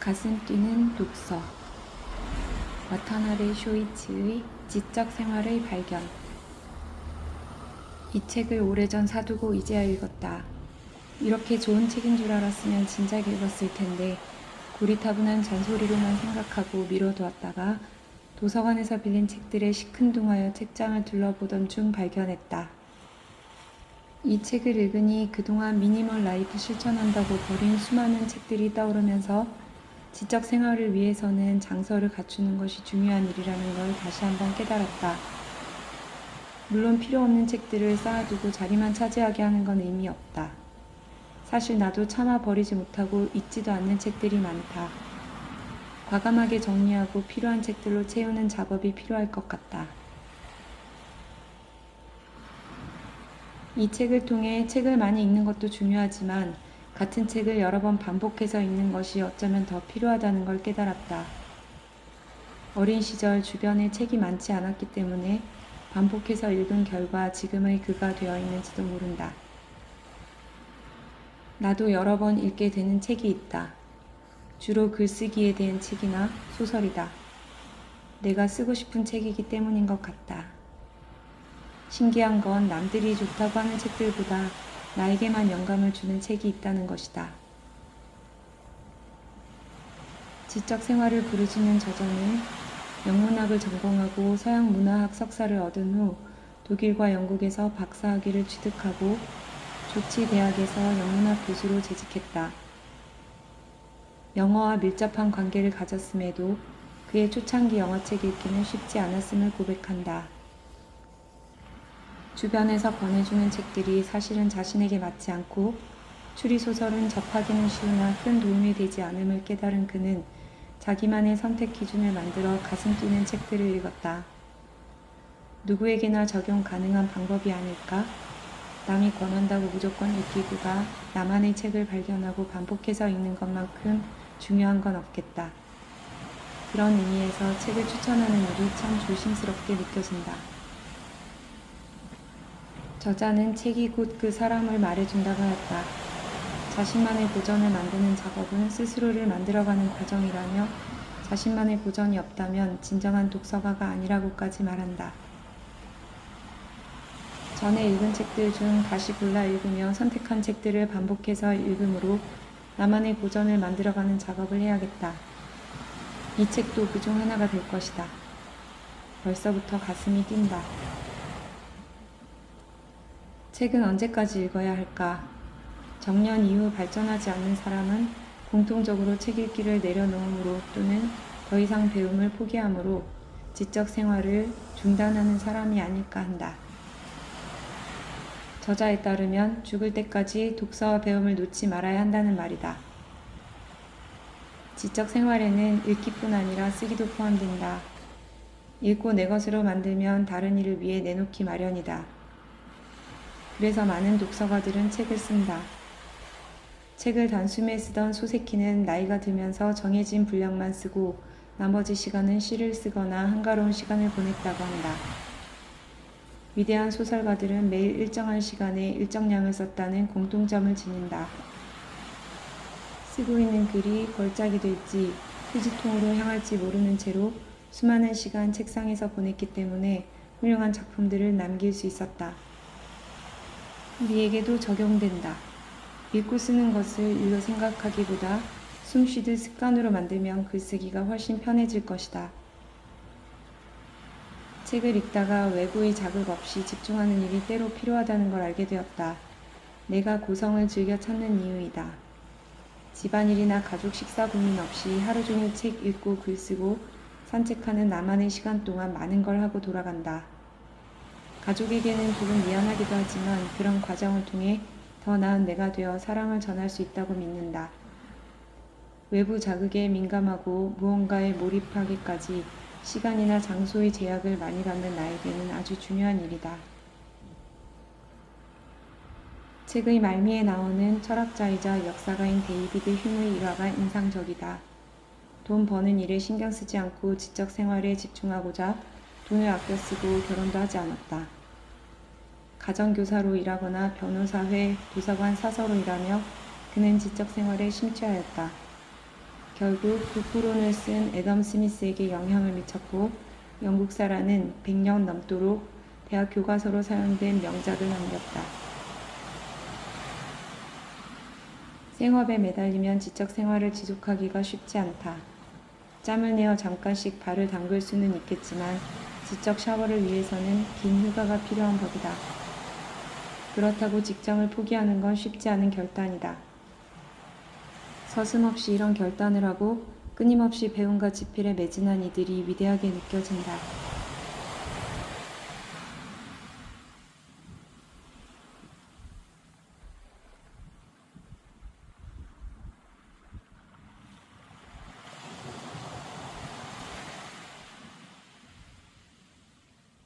가슴 뛰는 독서. 와타나베 쇼이치의 지적 생활의 발견. 이 책을 오래전 사두고 이제야 읽었다. 이렇게 좋은 책인 줄 알았으면 진작 읽었을 텐데 고리타분한 잔소리로만 생각하고 미뤄두었다가 도서관에서 빌린 책들에 시큰둥하여 책장을 둘러보던 중 발견했다. 이 책을 읽으니 그동안 미니멀 라이프 실천한다고 버린 수많은 책들이 떠오르면서 지적 생활을 위해서는 장서를 갖추는 것이 중요한 일이라는 걸 다시 한번 깨달았다. 물론 필요 없는 책들을 쌓아두고 자리만 차지하게 하는 건 의미 없다. 사실 나도 차마 버리지 못하고 읽지도 않는 책들이 많다. 과감하게 정리하고 필요한 책들로 채우는 작업이 필요할 것 같다. 이 책을 통해 책을 많이 읽는 것도 중요하지만 같은 책을 여러 번 반복해서 읽는 것이 어쩌면 더 필요하다는 걸 깨달았다. 어린 시절 주변에 책이 많지 않았기 때문에 반복해서 읽은 결과 지금의 그가 되어 있는지도 모른다. 나도 여러 번 읽게 되는 책이 있다. 주로 글쓰기에 대한 책이나 소설이다. 내가 쓰고 싶은 책이기 때문인 것 같다. 신기한 건 남들이 좋다고 하는 책들보다 나에게만 영감을 주는 책이 있다는 것이다. 지적 생활을 부르짖는 저자는 영문학을 전공하고 서양 문화학 석사를 얻은 후 독일과 영국에서 박사학위를 취득하고 조치 대학에서 영문학 교수로 재직했다. 영어와 밀접한 관계를 가졌음에도 그의 초창기 영어책 읽기는 쉽지 않았음을 고백한다. 주변에서 권해주는 책들이 사실은 자신에게 맞지 않고 추리소설은 접하기는 쉬우나 큰 도움이 되지 않음을 깨달은 그는 자기만의 선택 기준을 만들어 가슴 뛰는 책들을 읽었다. 누구에게나 적용 가능한 방법이 아닐까? 남이 권한다고 무조건 읽기보다 나만의 책을 발견하고 반복해서 읽는 것만큼 중요한 건 없겠다. 그런 의미에서 책을 추천하는 일이 참 조심스럽게 느껴진다. 저자는 책이 곧 그 사람을 말해준다고 하였다. 자신만의 고전을 만드는 작업은 스스로를 만들어가는 과정이라며 자신만의 고전이 없다면 진정한 독서가가 아니라고까지 말한다. 전에 읽은 책들 중 다시 골라 읽으며 선택한 책들을 반복해서 읽음으로 나만의 고전을 만들어가는 작업을 해야겠다. 이 책도 그 중 하나가 될 것이다. 벌써부터 가슴이 뛴다. 책은 언제까지 읽어야 할까? 정년 이후 발전하지 않는 사람은 공통적으로 책 읽기를 내려놓음으로 또는 더 이상 배움을 포기함으로 지적 생활을 중단하는 사람이 아닐까 한다. 저자에 따르면 죽을 때까지 독서와 배움을 놓지 말아야 한다는 말이다. 지적 생활에는 읽기뿐 아니라 쓰기도 포함된다. 읽고 내 것으로 만들면 다른 일을 위해 내놓기 마련이다. 그래서 많은 독서가들은 책을 쓴다. 책을 단숨에 쓰던 소세키는 나이가 들면서 정해진 분량만 쓰고 나머지 시간은 시를 쓰거나 한가로운 시간을 보냈다고 한다. 위대한 소설가들은 매일 일정한 시간에 일정량을 썼다는 공통점을 지닌다. 쓰고 있는 글이 걸작이 될지 휴지통으로 향할지 모르는 채로 수많은 시간 책상에서 보냈기 때문에 훌륭한 작품들을 남길 수 있었다. 우리에게도 적용된다. 읽고 쓰는 것을 일로 생각하기보다 숨 쉬듯 습관으로 만들면 글쓰기가 훨씬 편해질 것이다. 책을 읽다가 외부의 자극 없이 집중하는 일이 때로 필요하다는 걸 알게 되었다. 내가 고성을 즐겨 찾는 이유이다. 집안일이나 가족 식사 고민 없이 하루 종일 책 읽고 글 쓰고 산책하는 나만의 시간 동안 많은 걸 하고 돌아간다. 가족에게는 조금 미안하기도 하지만 그런 과정을 통해 더 나은 내가 되어 사랑을 전할 수 있다고 믿는다. 외부 자극에 민감하고 무언가에 몰입하기까지 시간이나 장소의 제약을 많이 받는 나에게는 아주 중요한 일이다. 책의 말미에 나오는 철학자이자 역사가인 데이비드 휴무의 일화가 인상적이다. 돈 버는 일에 신경 쓰지 않고 지적 생활에 집중하고자 돈을 아껴 쓰고 결혼도 하지 않았다. 가정교사로 일하거나 변호사회, 도서관 사서로 일하며 그는 지적 생활에 심취하였다. 결국 북후론을 쓴 애덤 스미스에게 영향을 미쳤고 영국사라는 100년 넘도록 대학 교과서로 사용된 명작을 남겼다. 생업에 매달리면 지적 생활을 지속하기가 쉽지 않다. 짬을 내어 잠깐씩 발을 담글 수는 있겠지만 지적 샤워를 위해서는 긴 휴가가 필요한 법이다. 그렇다고 직장을 포기하는 건 쉽지 않은 결단이다. 서슴없이 이런 결단을 하고 끊임없이 배움과 지필에 매진한 이들이 위대하게 느껴진다.